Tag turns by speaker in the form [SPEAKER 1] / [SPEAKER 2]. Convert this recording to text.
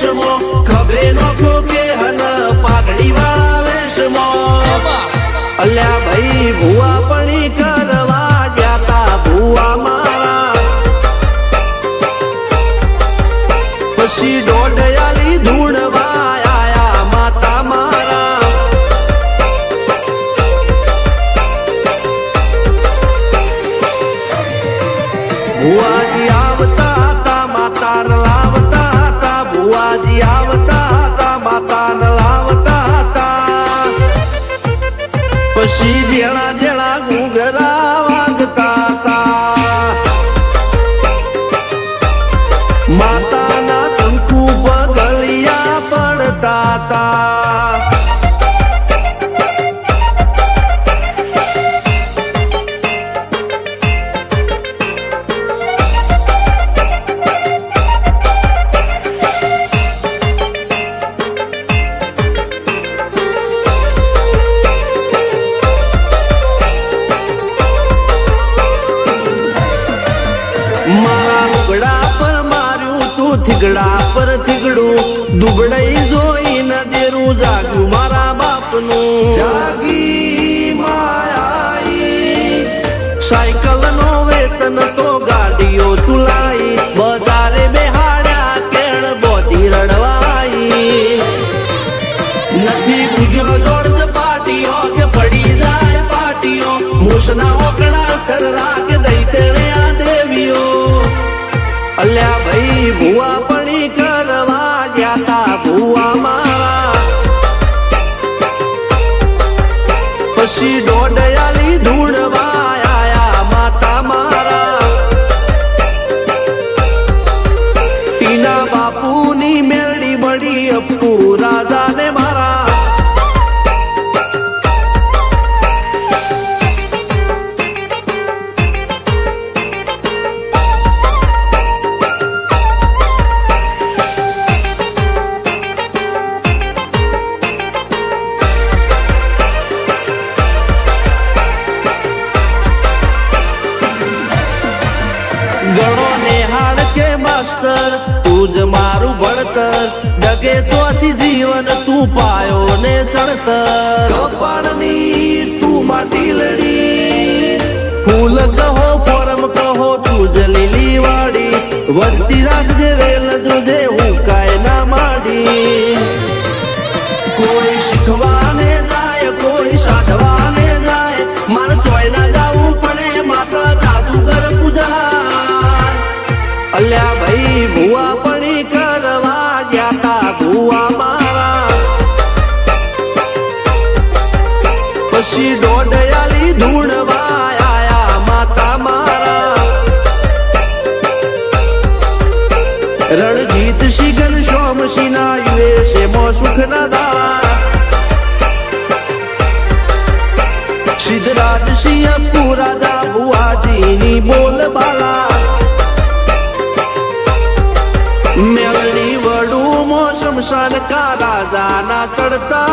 [SPEAKER 1] વેશમો ખભે નોખો કે હન પાઘડી વાળા વેશમો અલ્યા ભાઈ ભુવા પણી કરવા જાતા ભુવા મારા પછી દોઢયાલી ધૂણવા આયા માતા મારા ભુવાજી આવતા હતા માતાને લાવતા હતા ભુવાજી આવતા હતા માતાને લાવતા હતા પછી જેણા જેણા ઘૂંઘરા વાગતા હતા માતાના કંકુ પગલિયા પડતા હતા મારા લુગડા પર માર્યું તું થીગડા પર થીગડું દુબળઈ જોઈને દેરું જાગ્યું મારા બાપનું જાગી માયાઈ સાયકલ નો વેતન તો ગાડીઓ તુલાઈ બજારે બેહાડ્યા કેળ બોધી રડવાઈ નથી બુજ્યો જોડ પાટીઓ કે પડી જાય પાટીઓ મૂસના ઓકડા થરરા કે દઈ તેણે આ દેવીઓ અલ્યા ભાઈ ભુવા પણી કરવા જાતા ભુવા મારા પછી દોઢયાલી ધૂણવા આયા માતા મારા ટીના બાપુની મેરડી મળી અપ્પુ રાજાને મારા ગણો નિહાળ કે માસ્ટર તું જ મારું ભણતર ડગે તોથી જીવન તું પાયો ને ચડતર કપાળની તું માટી લડી ફૂલ કહો ફોરમ કહો તું જ લીલી વાડી વધતી રાખજે વેલ જોજે હું કાય ના માડી કોઈ શીખવાને જાય કોઈ સાધવાને જાય મારે ચોય ના જાવું પડે માતા જાદુગર પૂજા અલ્યા ભાઈ ભુવા પણી કરવા જાતા ભુવા મારા પછી દોઢયાલી ધૂણવા આયા માતા મારા રણજીત સિંહ સોમસિંહ ના યુએસે મો સુખ ના દાળા સિદ્ધરાજ સિંહ પુરાજા ભુવાજીની બોલ બાલા મેલડી વડું મો શમશાન કા રાજા ના ચડતા